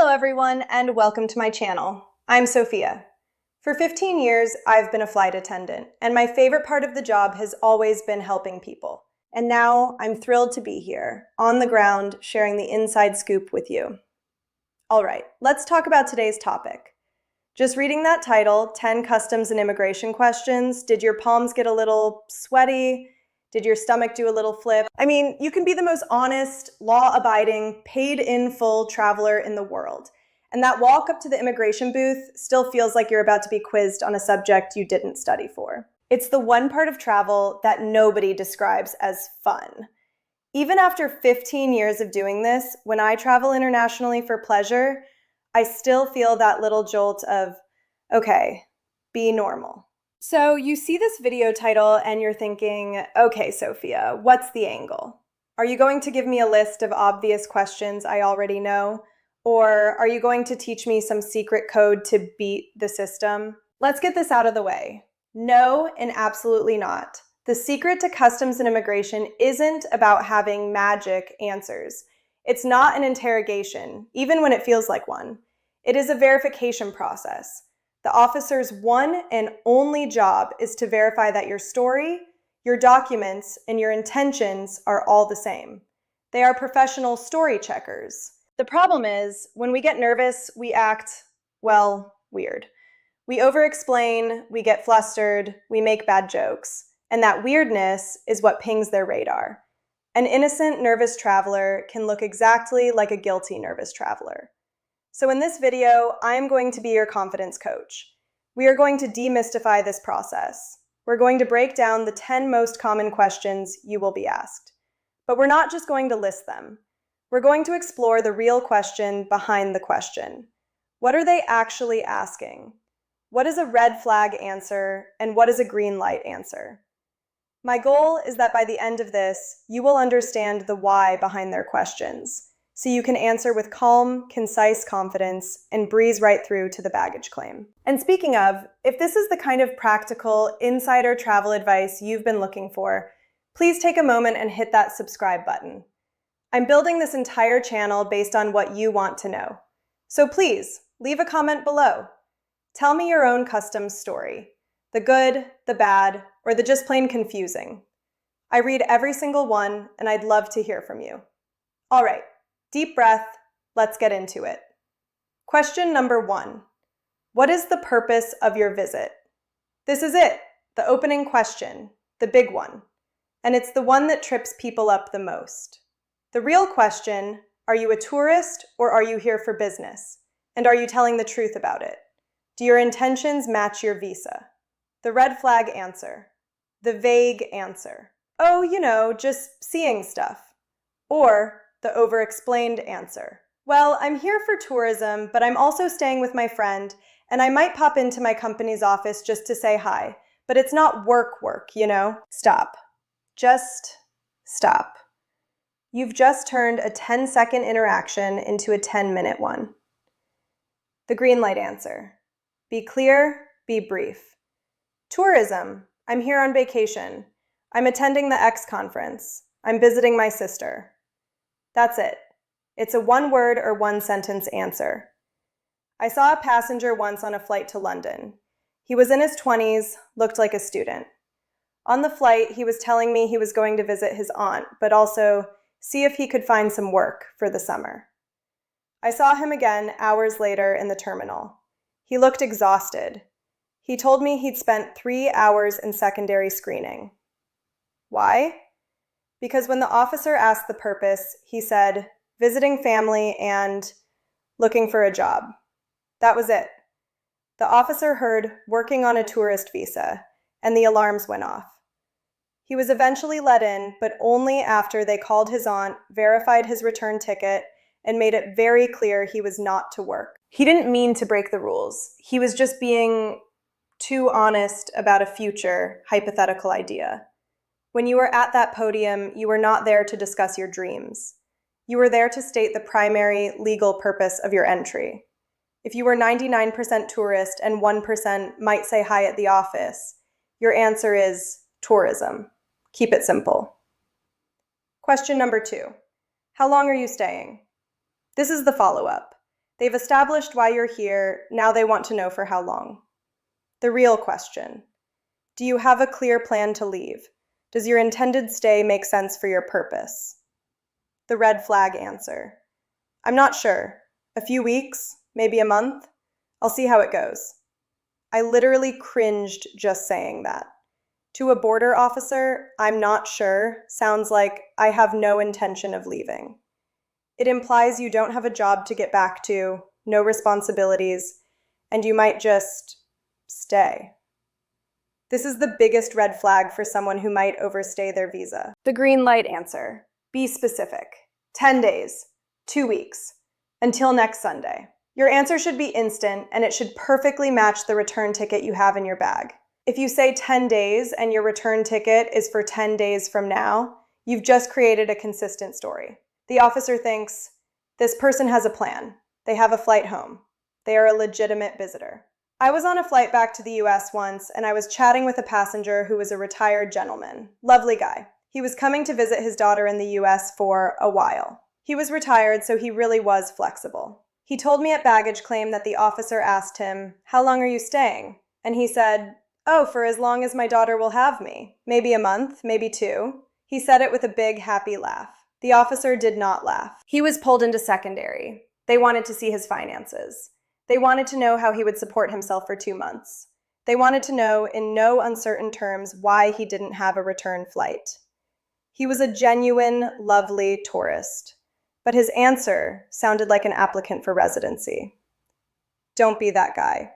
Hello everyone, and welcome to my channel. I'm Sophia. For 15 years, I've been a flight attendant, and my favorite part of the job has always been helping people. And now I'm thrilled to be here, on the ground, sharing the inside scoop with you. All right, let's talk about today's topic. Just reading that title, 10 Customs and Immigration Questions, did your palms get a little sweaty? Did your stomach do a little flip? I mean, you can be the most honest, law-abiding, paid-in-full traveler in the world. And that walk up to the immigration booth still feels like you're about to be quizzed on a subject you didn't study for. It's the one part of travel that nobody describes as fun. Even after 15 years of doing this, when I travel internationally for pleasure, I still feel that little jolt of, okay, be normal. So you see this video title and you're thinking, okay, Sophia, what's the angle? Are you going to give me a list of obvious questions I already know? Or are you going to teach me some secret code to beat the system? Let's get this out of the way. No, and absolutely not. The secret to customs and immigration isn't about having magic answers. It's not an interrogation, even when it feels like one. It is a verification process. The officer's one and only job is to verify that your story, your documents, and your intentions are all the same. They are professional story checkers. The problem is, when we get nervous, we act, well, weird. We over-explain, we get flustered, we make bad jokes, and that weirdness is what pings their radar. An innocent, nervous traveler can look exactly like a guilty, nervous traveler. So in this video, I'm going to be your confidence coach. We are going to demystify this process. We're going to break down the 10 most common questions you will be asked. But we're not just going to list them. We're going to explore the real question behind the question. What are they actually asking? What is a red flag answer, and what is a green light answer? My goal is that by the end of this, you will understand the why behind their questions, so you can answer with calm, concise confidence and breeze right through to the baggage claim. And speaking of, if this is the kind of practical, insider travel advice you've been looking for, please take a moment and hit that subscribe button. I'm building this entire channel based on what you want to know. So please, leave a comment below. Tell me your own customs story, the good, the bad, or the just plain confusing. I read every single one, and I'd love to hear from you. All right. Deep breath, let's get into it. Question number 1. What is the purpose of your visit? This is it, the opening question, the big one. And it's the one that trips people up the most. The real question, are you a tourist or are you here for business? And are you telling the truth about it? Do your intentions match your visa? The red flag answer. The vague answer. Oh, just seeing stuff. Or the over-explained answer. Well, I'm here for tourism, but I'm also staying with my friend, and I might pop into my company's office just to say hi, but it's not work, Stop. Just stop. You've just turned a 10-second interaction into a 10-minute one. The green light answer. Be clear, be brief. Tourism. I'm here on vacation. I'm attending the X conference. I'm visiting my sister. That's it. It's a one-word or one-sentence answer. I saw a passenger once on a flight to London. He was in his 20s, looked like a student. On the flight, he was telling me he was going to visit his aunt, but also see if he could find some work for the summer. I saw him again hours later in the terminal. He looked exhausted. He told me he'd spent 3 hours in secondary screening. Why? Because when the officer asked the purpose, he said, visiting family and looking for a job. That was it. The officer heard working on a tourist visa, and the alarms went off. He was eventually let in, but only after they called his aunt, verified his return ticket, and made it very clear he was not to work. He didn't mean to break the rules. He was just being too honest about a future hypothetical idea. When you were at that podium, you were not there to discuss your dreams. You were there to state the primary legal purpose of your entry. If you were 99% tourist and 1% might say hi at the office, your answer is tourism. Keep it simple. Question number 2. How long are you staying? This is the follow-up. They've established why you're here, now they want to know for how long. The real question: do you have a clear plan to leave? Does your intended stay make sense for your purpose? The red flag answer: I'm not sure. A few weeks, maybe a month. I'll see how it goes. I literally cringed just saying that. To a border officer, I'm not sure sounds like I have no intention of leaving. It implies you don't have a job to get back to, no responsibilities, and you might just stay. This is the biggest red flag for someone who might overstay their visa. The green light answer: be specific. 10 days, 2 weeks, until next Sunday. Your answer should be instant, and it should perfectly match the return ticket you have in your bag. If you say 10 days and your return ticket is for 10 days from now, you've just created a consistent story. The officer thinks, this person has a plan. They have a flight home. They are a legitimate visitor. I was on a flight back to the US once, and I was chatting with a passenger who was a retired gentleman. Lovely guy. He was coming to visit his daughter in the US for a while. He was retired, so he really was flexible. He told me at baggage claim that the officer asked him, how long are you staying? And he said, oh, for as long as my daughter will have me. Maybe a month, maybe 2. He said it with a big, happy laugh. The officer did not laugh. He was pulled into secondary. They wanted to see his finances. They wanted to know how he would support himself for 2 months. They wanted to know in no uncertain terms why he didn't have a return flight. He was a genuine, lovely tourist, but his answer sounded like an applicant for residency. Don't be that guy.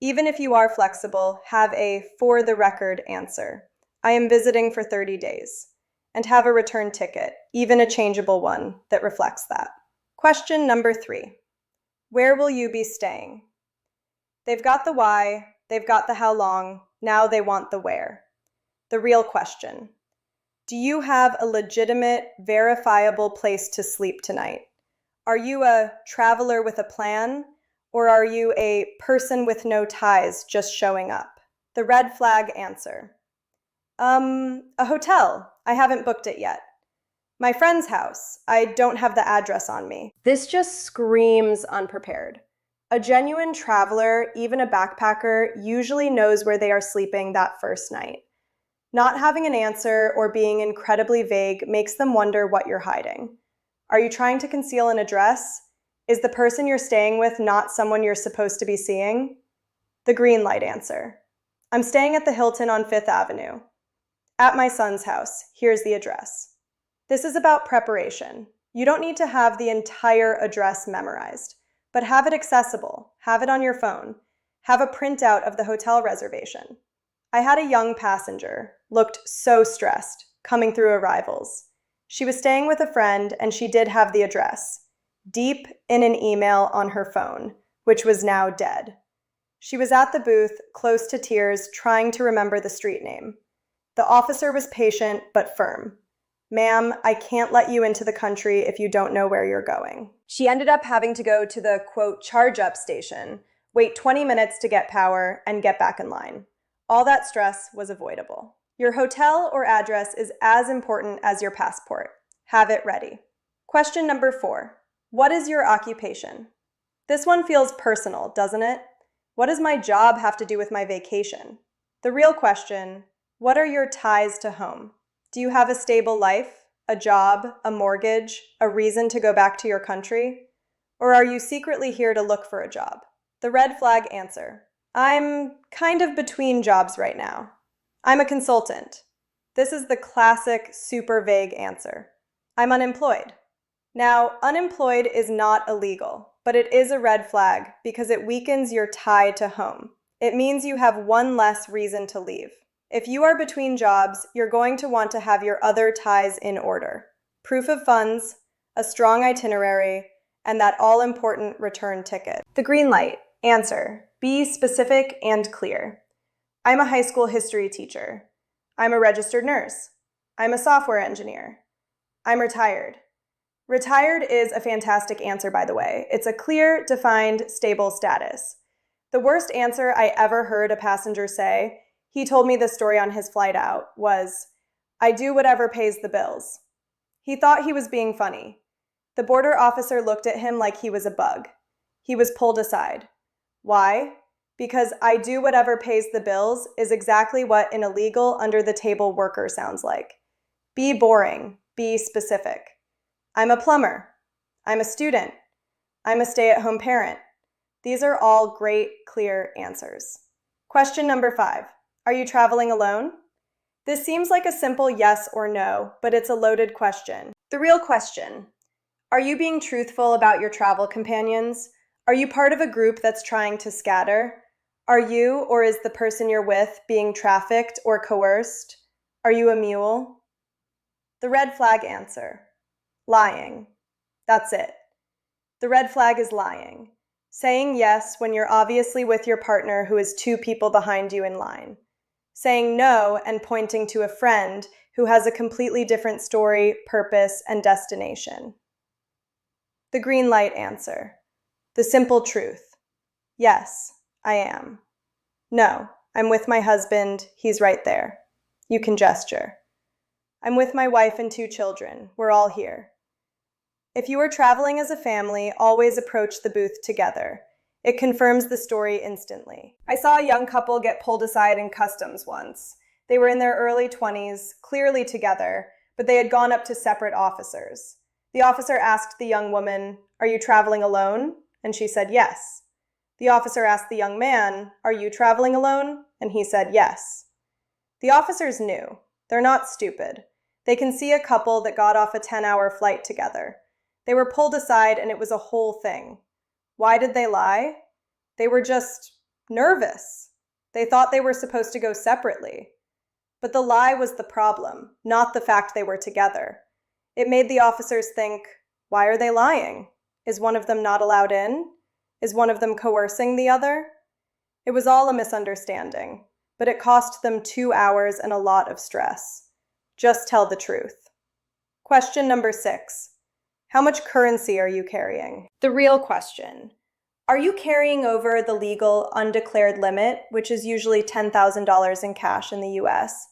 Even if you are flexible, have a for the record answer. I am visiting for 30 days. And have a return ticket, even a changeable one, that reflects that. Question number 3. Where will you be staying? They've got the why, they've got the how long, now they want the where. The real question: do you have a legitimate, verifiable place to sleep tonight? Are you a traveler with a plan, or are you a person with no ties just showing up? The red flag answer: a hotel. I haven't booked it yet. My friend's house. I don't have the address on me. This just screams unprepared. A genuine traveler, even a backpacker, usually knows where they are sleeping that first night. Not having an answer or being incredibly vague makes them wonder what you're hiding. Are you trying to conceal an address? Is the person you're staying with not someone you're supposed to be seeing? The green light answer: I'm staying at the Hilton on 5th Avenue. At my son's house. Here's the address. This is about preparation. You don't need to have the entire address memorized, but have it accessible. Have it on your phone. Have a printout of the hotel reservation. I had a young passenger, looked so stressed, coming through arrivals. She was staying with a friend, and she did have the address, deep in an email on her phone, which was now dead. She was at the booth, close to tears, trying to remember the street name. The officer was patient but firm. Ma'am, I can't let you into the country if you don't know where you're going. She ended up having to go to the, quote, charge-up station, wait 20 minutes to get power, and get back in line. All that stress was avoidable. Your hotel or address is as important as your passport. Have it ready. Question number 4. What is your occupation? This one feels personal, doesn't it? What does my job have to do with my vacation? The real question: what are your ties to home? Do you have a stable life, a job, a mortgage, a reason to go back to your country? Or are you secretly here to look for a job? The red flag answer: I'm kind of between jobs right now. I'm a consultant. This is the classic super vague answer. I'm unemployed. Now, unemployed is not illegal, but it is a red flag because it weakens your tie to home. It means you have one less reason to leave. If you are between jobs, you're going to want to have your other ties in order. Proof of funds, a strong itinerary, and that all-important return ticket. The green light. Answer: be specific and clear. I'm a high school history teacher. I'm a registered nurse. I'm a software engineer. I'm retired. Retired is a fantastic answer, by the way. It's a clear, defined, stable status. The worst answer I ever heard a passenger say, he told me this story on his flight out, was, I do whatever pays the bills. He thought he was being funny. The border officer looked at him like he was a bug. He was pulled aside. Why? Because I do whatever pays the bills is exactly what an illegal under-the-table worker sounds like. Be boring. Be specific. I'm a plumber. I'm a student. I'm a stay-at-home parent. These are all great, clear answers. Question number 5. Are you traveling alone? This seems like a simple yes or no, but it's a loaded question. The real question: are you being truthful about your travel companions? Are you part of a group that's trying to scatter? Are you, or is the person you're with, being trafficked or coerced? Are you a mule? The red flag answer: lying. That's it. The red flag is lying. Saying yes when you're obviously with your partner who is 2 people behind you in line. Saying no and pointing to a friend who has a completely different story, purpose, and destination. The green light answer. The simple truth. Yes, I am. No, I'm with my husband. He's right there. You can gesture. I'm with my wife and 2 children. We're all here. If you are traveling as a family, always approach the booth together. It confirms the story instantly. I saw a young couple get pulled aside in customs once. They were in their early 20s, clearly together, but they had gone up to separate officers. The officer asked the young woman, "Are you traveling alone?" And she said yes. The officer asked the young man, "Are you traveling alone?" And he said yes. The officers knew. They're not stupid. They can see a couple that got off a 10-hour flight together. They were pulled aside and it was a whole thing. Why did they lie? They were just nervous. They thought they were supposed to go separately. But the lie was the problem, not the fact they were together. It made the officers think, why are they lying? Is one of them not allowed in? Is one of them coercing the other? It was all a misunderstanding, but it cost them 2 hours and a lot of stress. Just tell the truth. Question number 6. How much currency are you carrying? The real question: are you carrying over the legal undeclared limit, which is usually $10,000 in cash in the US?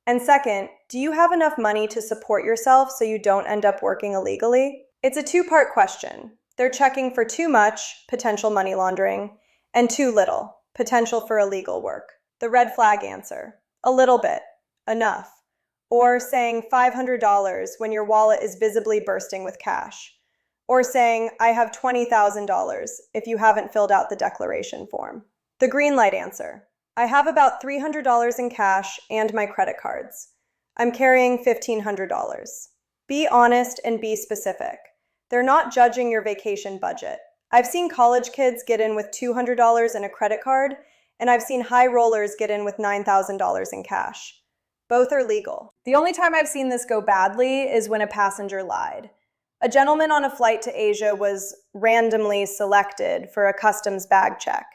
And second, do you have enough money to support yourself so you don't end up working illegally? It's a 2-part question. They're checking for too much, potential money laundering, and too little, potential for illegal work. The red flag answer: a little bit, enough. Or saying $500 when your wallet is visibly bursting with cash. Or saying, I have $20,000 if you haven't filled out the declaration form. The green light answer: I have about $300 in cash and my credit cards. I'm carrying $1,500. Be honest and be specific. They're not judging your vacation budget. I've seen college kids get in with $200 in a credit card, and I've seen high rollers get in with $9,000 in cash. Both are legal. The only time I've seen this go badly is when a passenger lied. A gentleman on a flight to Asia was randomly selected for a customs bag check.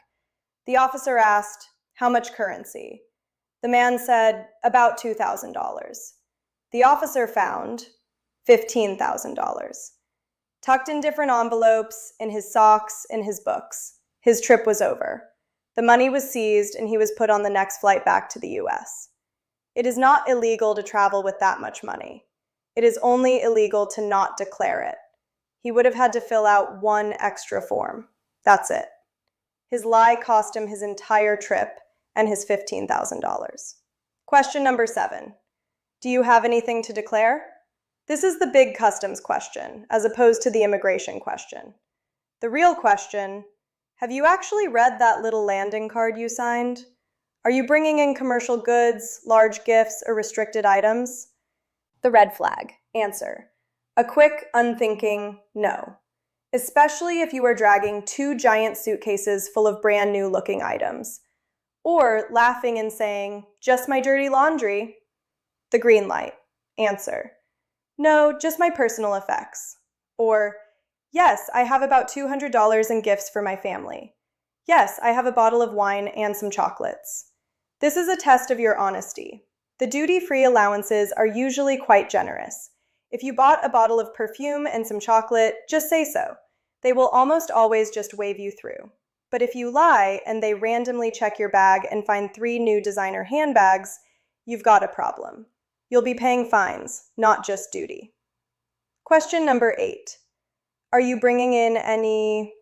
The officer asked, "How much currency?" The man said, "About $2,000. The officer found $15,000. Tucked in different envelopes, in his socks, in his books. His trip was over. The money was seized and he was put on the next flight back to the US. It is not illegal to travel with that much money. It is only illegal to not declare it. He would have had to fill out 1 extra form. That's it. His lie cost him his entire trip and his $15,000. Question number 7. Do you have anything to declare? This is the big customs question, as opposed to the immigration question. The real question: have you actually read that little landing card you signed? Are you bringing in commercial goods, large gifts, or restricted items? The red flag answer: a quick, unthinking no. Especially if you are dragging 2 giant suitcases full of brand new looking items. Or laughing and saying, "Just my dirty laundry." The green light answer: no, just my personal effects. Or, yes, I have about $200 in gifts for my family. Yes, I have a bottle of wine and some chocolates. This is a test of your honesty. The duty-free allowances are usually quite generous. If you bought a bottle of perfume and some chocolate, just say so. They will almost always just wave you through. But if you lie and they randomly check your bag and find 3 new designer handbags, you've got a problem. You'll be paying fines, not just duty. Question number 8. Are you bringing in any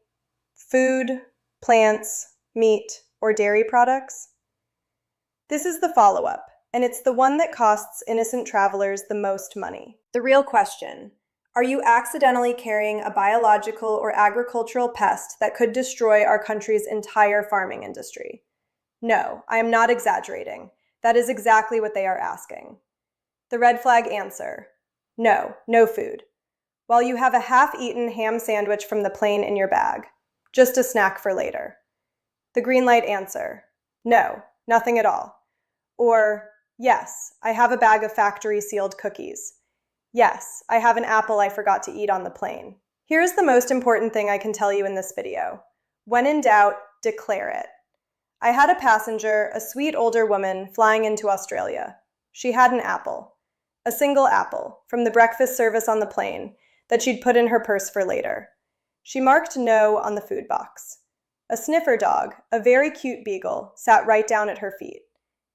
Food, plants, meat, or dairy products? This is the follow-up, and it's the one that costs innocent travelers the most money. The real question: are you accidentally carrying a biological or agricultural pest that could destroy our country's entire farming industry? No, I am not exaggerating. That is exactly what they are asking. The red flag answer: no, no food. While you have a half-eaten ham sandwich from the plane in your bag, just a snack for later. The green light answer: no, nothing at all. Or, yes, I have a bag of factory-sealed cookies. Yes, I have an apple I forgot to eat on the plane. Here's the most important thing I can tell you in this video. When in doubt, declare it. I had a passenger, a sweet older woman, flying into Australia. She had an apple, a single apple, from the breakfast service on the plane that she'd put in her purse for later. She marked no on the food box. A sniffer dog, a very cute beagle, sat right down at her feet.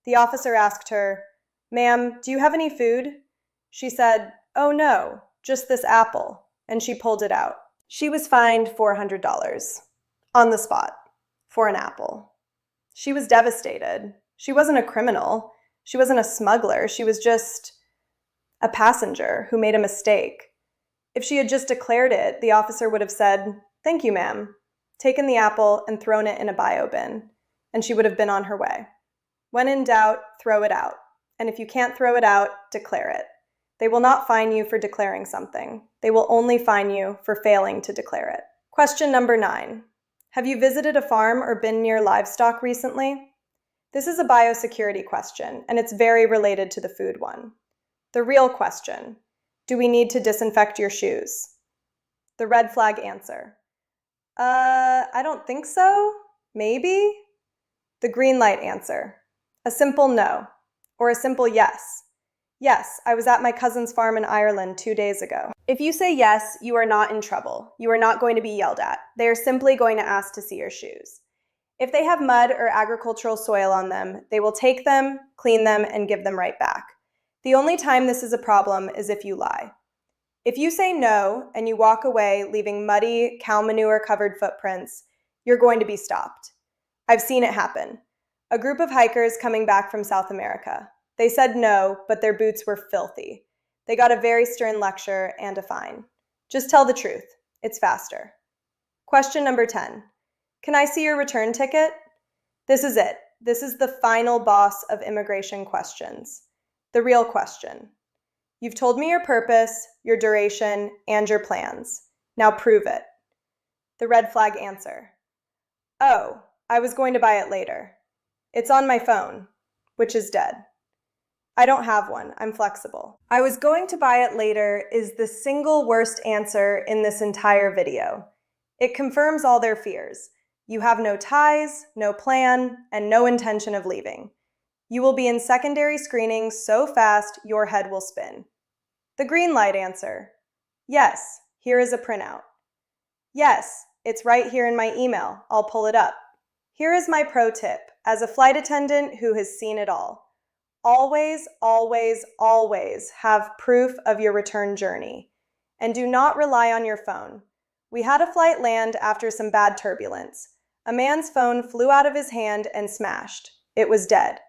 The officer asked her, "Ma'am, do you have any food?" She said, "Oh no, just this apple," and she pulled it out. She was fined $400 on the spot for an apple. She was devastated. She wasn't a criminal. She wasn't a smuggler. She was just a passenger who made a mistake. If she had just declared it, the officer would have said, "Thank you, ma'am," taken the apple and thrown it in a bio bin, and she would have been on her way. When in doubt, throw it out. And if you can't throw it out, declare it. They will not fine you for declaring something. They will only fine you for failing to declare it. Question number 9. Have you visited a farm or been near livestock recently? This is a biosecurity question, and it's very related to the food one. The real question: do we need to disinfect your shoes? The red flag answer: I don't think so. Maybe? The green light answer: a simple no, or a simple yes. Yes, I was at my cousin's farm in Ireland 2 days ago. If you say yes, you are not in trouble. You are not going to be yelled at. They are simply going to ask to see your shoes. If they have mud or agricultural soil on them, they will take them, clean them, and give them right back. The only time this is a problem is if you lie. If you say no and you walk away leaving muddy, cow manure-covered footprints, you're going to be stopped. I've seen it happen. A group of hikers coming back from South America. They said no, but their boots were filthy. They got a very stern lecture and a fine. Just tell the truth. It's faster. Question number 10. Can I see your return ticket? This is it. This is the final boss of immigration questions. The real question. You've told me your purpose, your duration, and your plans. Now prove it. The red flag answer. Oh, I was going to buy it later. It's on my phone, which is dead. I don't have one. I'm flexible. I was going to buy it later is the single worst answer in this entire video. It confirms all their fears. You have no ties, no plan, and no intention of leaving. You will be in secondary screening so fast your head will spin. The green light answer. Yes, here is a printout. Yes, it's right here in my email. I'll pull it up. Here is my pro tip as a flight attendant who has seen it all. Always, always, always have proof of your return journey. And do not rely on your phone. We had a flight land after some bad turbulence. A man's phone flew out of his hand and smashed. It was dead.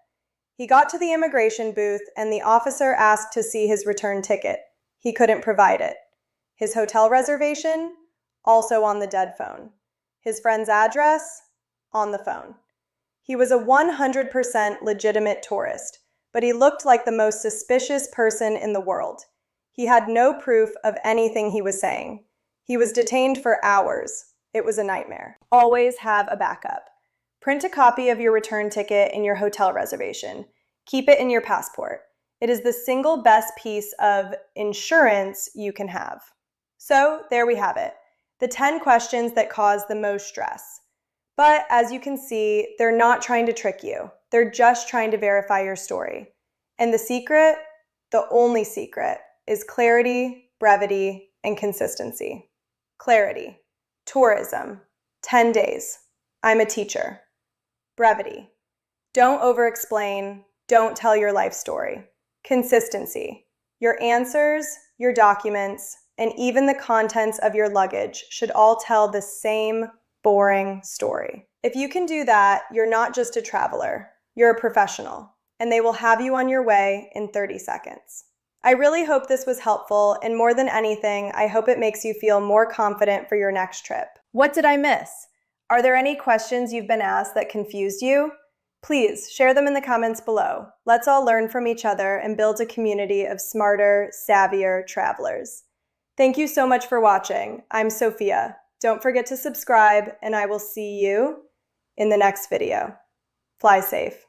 He got to the immigration booth and the officer asked to see his return ticket. He couldn't provide it. His hotel reservation? Also on the dead phone. His friend's address? On the phone. He was a 100% legitimate tourist, but he looked like the most suspicious person in the world. He had no proof of anything he was saying. He was detained for hours. It was a nightmare. Always have a backup. Print a copy of your return ticket in your hotel reservation. Keep it in your passport. It is the single best piece of insurance you can have. So there we have it. The 10 questions that cause the most stress. But as you can see, they're not trying to trick you. They're just trying to verify your story. And the secret, the only secret, is clarity, brevity, and consistency. Clarity. Tourism. 10 days. I'm a teacher. Brevity. Don't over-explain. Don't tell your life story. Consistency. Your answers, your documents, and even the contents of your luggage should all tell the same boring story. If you can do that, you're not just a traveler, you're a professional, and they will have you on your way in 30 seconds. I really hope this was helpful, and more than anything, I hope it makes you feel more confident for your next trip. What did I miss? Are there any questions you've been asked that confused you? Please share them in the comments below. Let's all learn from each other and build a community of smarter, savvier travelers. Thank you so much for watching. I'm Sophia. Don't forget to subscribe, and I will see you in the next video. Fly safe.